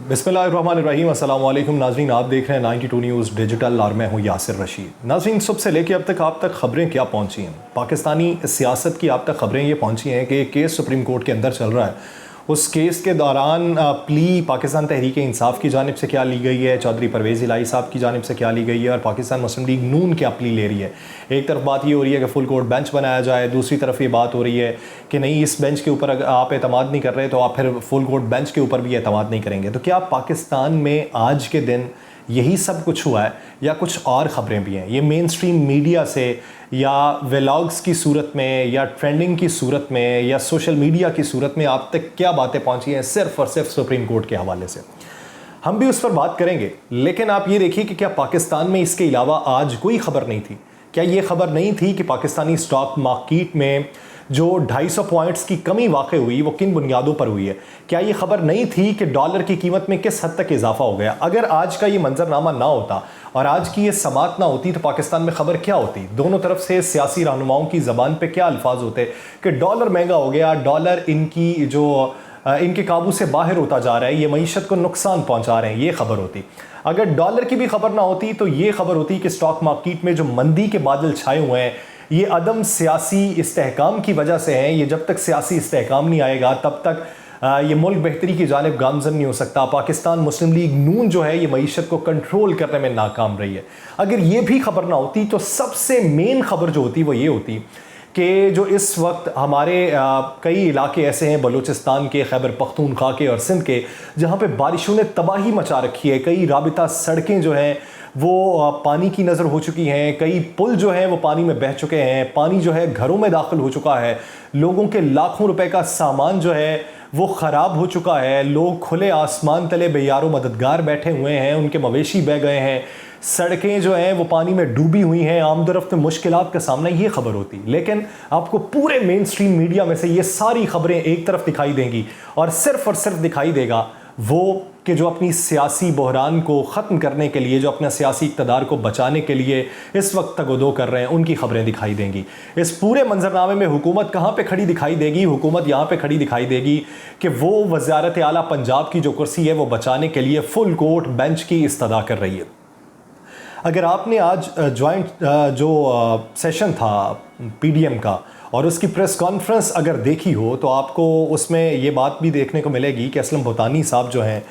बिस्मिल्लाहिर्रहमानिर्रहीम। अस्सलाम वालेकुम नाज़रीन, आप देख रहे हैं 92 न्यूज़ डिजिटल और मैं हूँ यासिर रशीद। नाज़रीन, सुबह से लेकर अब तक आप तक ख़बरें क्या पहुँची हैं, पाकिस्तानी सियासत की आप तक ख़बरें ये पहुँची हैं कि केस सुप्रीम कोर्ट के अंदर चल रहा है। उस केस के दौरान प्ली पाकिस्तान तहरीक इंसाफ की जानिब से क्या ली गई है, चौधरी परवेज़ इलाही साहब की जानिब से क्या ली गई है और पाकिस्तान मुस्लिम लीग नून क्या प्ली ले रही है। एक तरफ बात ये हो रही है कि फुल कोर्ट बेंच बनाया जाए, दूसरी तरफ ये बात हो रही है कि नहीं, इस बेंच के ऊपर अगर आप एतमाद नहीं कर रहे तो आप फिर फुल कोर्ट बेंच के ऊपर भी एतमाद नहीं करेंगे। तो क्या पाकिस्तान में आज के दिन यही सब कुछ हुआ है या कुछ और ख़बरें भी हैं? ये मेन स्ट्रीम मीडिया से या व्लॉग्स की सूरत में या ट्रेंडिंग की सूरत में या सोशल मीडिया की सूरत में आप तक क्या बातें पहुंची हैं सिर्फ और सिर्फ सुप्रीम कोर्ट के हवाले से? हम भी उस पर बात करेंगे, लेकिन आप ये देखिए कि क्या पाकिस्तान में इसके अलावा आज कोई ख़बर नहीं थी? क्या ये ख़बर नहीं थी कि पाकिस्तानी स्टॉक मार्केट में जो 250 पॉइंट्स की कमी वाक़ हुई वो किन बुनियादों पर हुई है? क्या ये ख़बर नहीं थी कि डॉलर की कीमत में किस हद तक इजाफा हो गया? अगर आज का ये मंजरनामा ना होता और आज की ये समात ना होती तो पाकिस्तान में ख़बर क्या होती? दोनों तरफ से सियासी रहनुमाओं की ज़बान पे क्या अल्फाज होते कि डॉलर महंगा हो गया, डॉलर इनके काबू से बाहर होता जा रहा है, ये मईशत को नुकसान पहुंचा रहे हैं, ये खबर होती। अगर डॉलर की भी खबर ना होती तो ये खबर होती कि स्टॉक मार्केट में जो मंदी के बादल छाए हुए हैं ये अदम सियासी इस्तेहकाम की वजह से हैं। ये जब तक सियासी इस्तेहकाम नहीं आएगा तब तक ये मुल्क बेहतरी की जानिब गामजन नहीं हो सकता। पाकिस्तान मुस्लिम लीग नून जो है ये मईशत को कंट्रोल करने में नाकाम रही है। अगर ये भी खबर ना होती तो सबसे मेन खबर जो होती वो ये होती कि जो इस वक्त हमारे कई इलाके ऐसे हैं, बलूचिस्तान के, खैबर पख्तूनख्वा के और सिंध के, जहाँ पे बारिशों ने तबाही मचा रखी है। कई राबिता सड़कें जो हैं वो पानी की नज़र हो चुकी हैं, कई पुल जो हैं वो पानी में बह चुके हैं, पानी जो है घरों में दाखिल हो चुका है, लोगों के लाखों रुपए का सामान जो है वो ख़राब हो चुका है, लोग खुले आसमान तले बेयारो मददगार बैठे हुए हैं, उनके मवेशी बह गए हैं, सड़कें जो हैं वो पानी में डूबी हुई हैं, आमदोरफ्त में मुश्किलात का सामना, ये खबर होती। लेकिन आपको पूरे मेन स्ट्रीम मीडिया में से ये सारी खबरें एक तरफ दिखाई देंगी और सिर्फ दिखाई देगा वो कि जो अपनी सियासी बहरान को ख़त्म करने के लिए, जो अपना सियासी इक़्तिदार को बचाने के लिए इस वक्त तगदो कर रहे हैं, उनकी खबरें दिखाई देंगी। इस पूरे मंजरनामे में हुकूमत कहाँ पे खड़ी दिखाई देगी? हुकूमत यहाँ पे खड़ी दिखाई देगी कि वो वज़ारत आला पंजाब की जो कुर्सी है वो बचाने के लिए फुल कोर्ट बेंच की इस्तदा कर रही है। अगर आपने आज जॉइंट जो सेशन था पीडीएम का और उसकी प्रेस कॉन्फ्रेंस अगर देखी हो तो आपको उसमें ये बात भी देखने को मिलेगी कि असलम भूतानी साहब जो हैं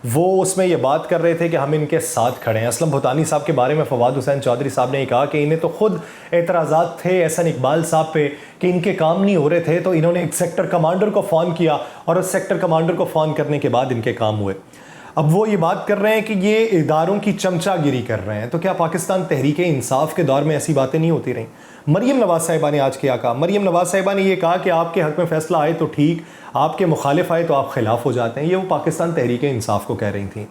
वो उसमें ये बात कर रहे थे कि हम इनके साथ खड़े हैं। असलम भूतानी साहब के बारे में फवाद हुसैन चौधरी साहब ने कहा कि इन्हें तो खुद एतराज़ात थे एहसन इकबाल साहब पे कि इनके काम नहीं हो रहे थे, तो इन्होंने एक सेक्टर कमांडर को फ़ोन किया और उस सेक्टर कमांडर को फ़ोन करने के बाद इनके काम हुए। अब वो ये बात कर रहे हैं कि ये इदारों की चमचागिरी कर रहे हैं। तो क्या पाकिस्तान तहरीक इंसाफ के दौर में ऐसी बातें नहीं होती रहीं? मरीम नवाज़ साहिबा ने आज क्या कहा? मरीम नवाज़ साहिबा ने ये कहा कि आपके हक़ में फ़ैसला आए तो ठीक, आपके मुखालिफ आए तो आप खिलाफ हो जाते हैं। ये वो पाकिस्तान तहरीक इंसाफ को कह रही थी।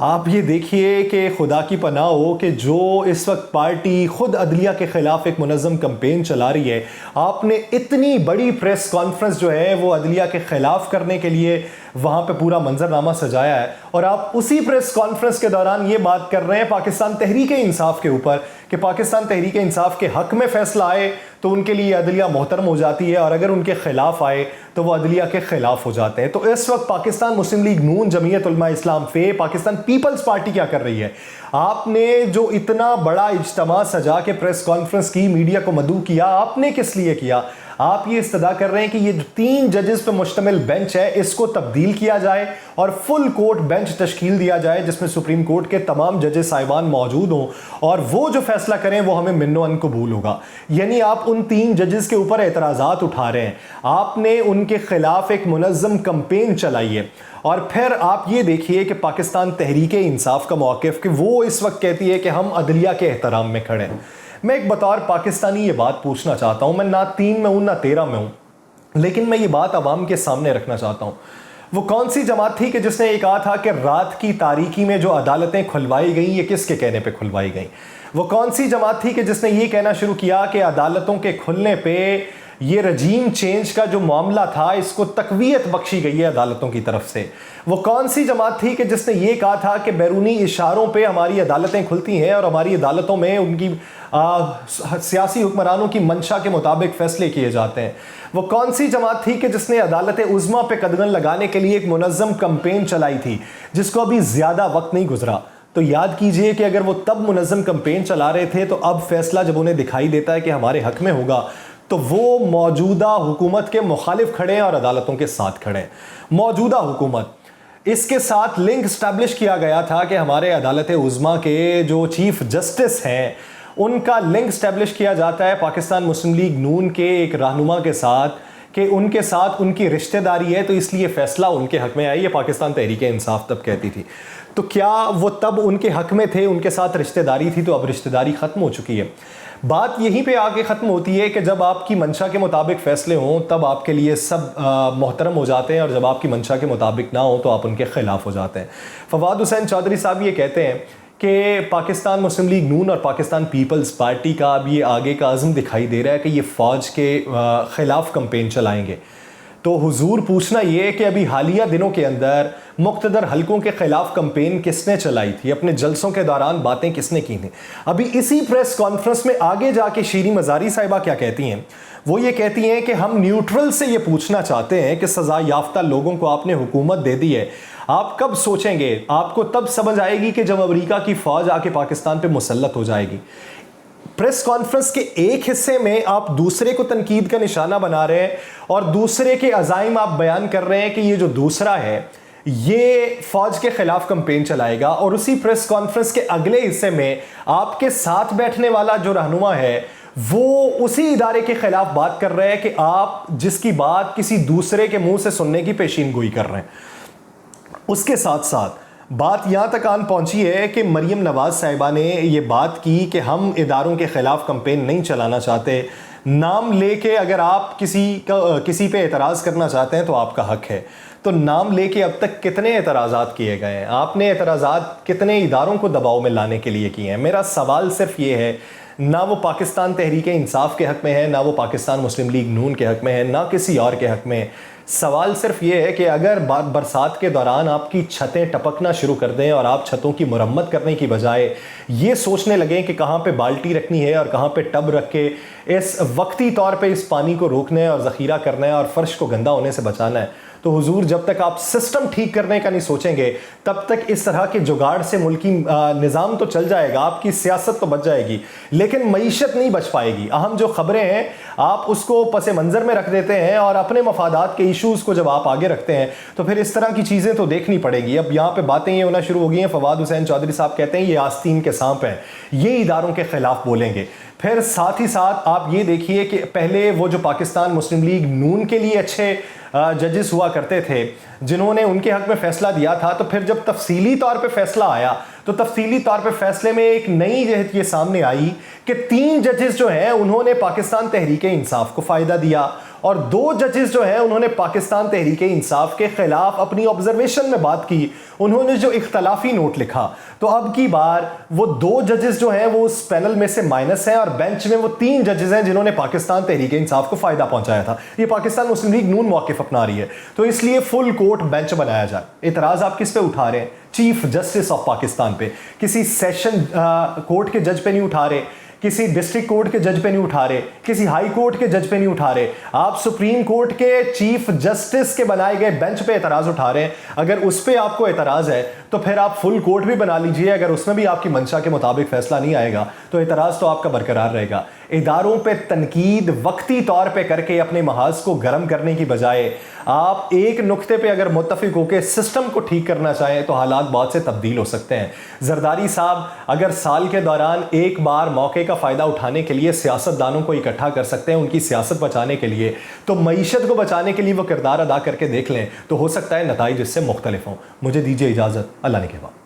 आप ये देखिए कि खुदा की पनाह हो कि जो इस वक्त पार्टी खुद अदलिया के ख़िलाफ़ एक मुनज़्ज़म कैंपेन चला रही है, आपने इतनी बड़ी प्रेस कॉन्फ्रेंस जो है वो अदलिया के ख़िलाफ़ करने के लिए वहाँ पे पूरा मंजरनामा सजाया है और आप उसी प्रेस कॉन्फ्रेंस के दौरान ये बात कर रहे हैं पाकिस्तान तहरीक इंसाफ के ऊपर कि पाकिस्तान तहरीक इंसाफ के हक़ में फ़ैसला आए तो उनके लिए अदलिया मोहतरम हो जाती है और अगर उनके ख़िलाफ़ आए तो वो अदलिया के ख़िलाफ़ हो जाते हैं। तो इस वक्त पाकिस्तान मुस्लिम लीग नून, जमीयत उलमा इस्लाम फ़े, पाकिस्तान पीपल्स पार्टी क्या कर रही है? आपने जो इतना बड़ा इज्तिमा सजा के प्रेस कॉन्फ्रेंस की, मीडिया को मदऊ किया, आपने किस लिए किया? आप ये इस्तदा कर रहे हैं कि ये जो 3 जजेस पे मुश्तमिल बेंच है इसको तब्दील किया जाए और फुल कोर्ट बेंच तश्कील दिया जाए जिसमें सुप्रीम कोर्ट के तमाम जजेस साहिबान मौजूद हों और वो जो फैसला करें वो हमें मिन्नो अन कबूल होगा। यानी आप उन 3 जजेस के ऊपर एतराज़ात उठा रहे हैं, आपने उनके खिलाफ एक मुनज़्ज़म कैंपेन चलाई है और फिर आप ये देखिए कि पाकिस्तान तहरीक इंसाफ का मौक़िफ़ कि वो इस वक्त कहती है कि हम अदलिया के एहतराम में खड़े हैं। मैं एक बतौर पाकिस्तानी ये बात पूछना चाहता हूँ, मैं ना 3 में हूँ ना 13 में हूँ, लेकिन मैं ये बात आवाम के सामने रखना चाहता हूँ। वो कौन सी जमात थी कि जिसने ये कहा था कि रात की तारीकी में जो अदालतें खुलवाई गई ये किसके कहने पे खुलवाई गई? वो कौन सी जमात थी कि जिसने ये कहना शुरू किया कि अदालतों के खुलने पे ये रजीम चेंज का जो मामला था, इसको तकवीयत बख्शी गई है अदालतों की तरफ से। वो कौन सी जमात थी कि जिसने ये कहा था कि बैरूनी इशारों पे हमारी अदालतें खुलती हैं और हमारी अदालतों में उनकी सियासी हुक्मरानों की मंशा के मुताबिक फैसले किए जाते हैं? वो कौन सी जमात थी कि जिसने अदालत उज़्मा पे कदगन लगाने के लिए एक मुनज़्ज़म कैंपेन चलाई थी, जिसको अभी ज़्यादा वक्त नहीं गुजरा? तो याद कीजिए कि अगर वो तब मुनज़्ज़म कैंपेन चला रहे थे, तो अब फैसला जब उन्हें दिखाई देता है कि हमारे हक में होगा, तो वो मौजूदा हुकूमत के मुखालिफ खड़े हैं और अदालतों के साथ खड़े हैं। मौजूदा हुकूमत, इसके साथ लिंक स्टैब्लिश किया गया था कि हमारे अदालत उज़्मा के जो चीफ जस्टिस हैं, उनका लिंक स्टैब्लिश किया जाता है पाकिस्तान मुस्लिम लीग नून के एक रहनुमा के साथ, कि उनके साथ उनकी रिश्तेदारी है, तो इसलिए फ़ैसला उनके हक में आया। ये पाकिस्तान तहरीक इंसाफ तब कहती थी। तो क्या वो तब उनके हक में थे, उनके साथ रिश्तेदारी थी? तो अब रिश्तेदारी ख़त्म हो चुकी है। बात यहीं पे आके ख़त्म होती है कि जब आपकी मंशा के मुताबिक फ़ैसले हों, तब आपके लिए सब मोहतरम हो जाते हैं, और जब आपकी मंशा के मुताबिक ना हो तो आप उनके ख़िलाफ़ हो जाते हैं। फवाद हुसैन चौधरी साहब ये कहते हैं कि पाकिस्तान मुस्लिम लीग नून और पाकिस्तान पीपल्स पार्टी का अब ये आगे का अज़्म दिखाई दे रहा है कि ये फ़ौज के ख़िलाफ़ कैंपेन चलाएंगे। तो हुजूर पूछना ये है कि अभी हालिया दिनों के अंदर मुख्तदर हलकों के ख़िलाफ़ कैंपेन किसने चलाई थी? अपने जलसों के दौरान बातें किसने की थी? अभी इसी प्रेस कॉन्फ्रेंस में आगे जाके शीरी मज़ारी साहिबा क्या कहती हैं? वो ये कहती हैं कि हम न्यूट्रल से ये पूछना चाहते हैं कि सज़ा याफ्ता लोगों को आपने हुकूमत दे दी है, आप कब सोचेंगे? आपको तब समझ आएगी कि जब अमेरिका की फ़ौज आके पाकिस्तान पे मुसल्लत हो जाएगी। प्रेस कॉन्फ्रेंस के एक हिस्से में आप दूसरे को तनकीद का निशाना बना रहे हैं और दूसरे के अज़ाइम आप बयान कर रहे हैं कि ये जो दूसरा है ये फ़ौज के ख़िलाफ़ कैंपेन चलाएगा, और उसी प्रेस कॉन्फ्रेंस के अगले हिस्से में आपके साथ बैठने वाला जो रहनुमा है वो उसी इदारे के ख़िलाफ़ बात कर रहे हैं कि आप जिसकी बात किसी दूसरे के मुंह से सुनने की पेशीन गोई कर रहे हैं। उसके साथ साथ बात यहाँ तक आन पहुँची है कि मरीम नवाज़ साहिबा ने ये बात की कि हम इदारों के ख़िलाफ़ कैंपेन नहीं चलाना चाहते। नाम लेके अगर आप किसी पे एतराज़ करना चाहते हैं तो आपका हक है। तो नाम लेके अब तक कितने एतराज़ात किए गए हैं? आपने एतराज़ात कितने इदारों को दबाव में लाने के लिए किए हैं? मेरा सवाल सिर्फ ये है, ना वो पाकिस्तान तहरीक इंसाफ के हक़ में है, ना वो पाकिस्तान मुस्लिम लीग नून के हक़ में है, ना किसी और के हक़ में। सवाल सिर्फ ये है कि अगर बरसात के दौरान आपकी छतें टपकना शुरू कर दें और आप छतों की मुरम्मत करने की बजाय ये सोचने लगें कि कहाँ पे बाल्टी रखनी है और कहाँ पे टब रख के इस वक्ती तौर पे इस पानी को रोकना है और ज़ख़ीरा करना है और फ़र्श को गंदा होने से बचाना है, तो हुजूर जब तक आप सिस्टम ठीक करने का नहीं सोचेंगे तब तक इस तरह के जुगाड़ से मुल्की निज़ाम तो चल जाएगा, आपकी सियासत तो बच जाएगी, लेकिन मईशत नहीं बच पाएगी। अहम जो ख़बरें हैं आप उसको पसे मंज़र में रख देते हैं और अपने मफादात के इशूज़ को जब आप आगे रखते हैं तो फिर इस तरह की चीज़ें तो देखनी पड़ेगी। अब यहाँ पर बातें ये होना शुरू हो गई हैं। फवाद हुसैन चौधरी साहब कहते हैं ये आस्तीन के सांप हैं, ये इदारों के ख़िलाफ़ बोलेंगे। फिर साथ ही साथ आप ये देखिए कि पहले वो जो पाकिस्तान मुस्लिम लीग नून के लिए अच्छे जजेस हुआ करते थे जिन्होंने उनके हक़ में फ़ैसला दिया था, तो फिर जब तफसीली तौर पे फ़ैसला आया तो तफसीली तौर पे फ़ैसले में एक नई जहत ये सामने आई कि 3 जजेस जो हैं उन्होंने पाकिस्तान तहरीक इंसाफ को फ़ायदा दिया और 2 जजेस जो हैं उन्होंने पाकिस्तान तहरीक इंसाफ के ख़िलाफ़ अपनी ऑब्जर्वेशन में बात की, उन्होंने जो इख्तलाफी नोट लिखा। तो अब की बार वो 2 जजेस जो हैं वो उस पैनल में से माइनस हैं और बेंच में वो 3 जजेस हैं जिन्होंने पाकिस्तान तहरीक इंसाफ को फ़ायदा पहुंचाया था। ये पाकिस्तान मुस्लिम लीग नून मौक़िफ़ अपना रही है, तो इसलिए फुल कोर्ट बेंच बनाया जाए। इतराज़ आप किस पे उठा रहे हैं? चीफ जस्टिस ऑफ पाकिस्तान पे, किसी सेशन कोर्ट के जज पे नहीं उठा रहे, किसी डिस्ट्रिक्ट कोर्ट के जज पे नहीं उठा रहे, किसी हाई कोर्ट के जज पे नहीं उठा रहे, आप सुप्रीम कोर्ट के चीफ जस्टिस के बनाए गए बेंच पे एतराज़ उठा रहे हैं। अगर उस पर आपको एतराज़ है तो फिर आप फुल कोर्ट भी बना लीजिए, अगर उसमें भी आपकी मंशा के मुताबिक फ़ैसला नहीं आएगा तो एतराज़ तो आपका बरकरार रहेगा। इदारों पे तनकीद वक्ती तौर पे करके अपने महाज को गर्म करने की बजाय आप एक नुक्ते पे अगर मुत्तफ़िक होकर सिस्टम को ठीक करना चाहें तो हालात बहुत से तब्दील हो सकते हैं। जरदारी साहब अगर साल के दौरान एक बार मौके का फ़ायदा उठाने के लिए सियासतदानों को इकट्ठा कर सकते हैं उनकी सियासत बचाने के लिए, तो मईशत को बचाने के लिए वो किरदार अदा करके देख लें, तो हो सकता है नताइज इससे मुख्तलिफ हों। मुझे दीजिए इजाज़त, अल्लाह ने कहवा।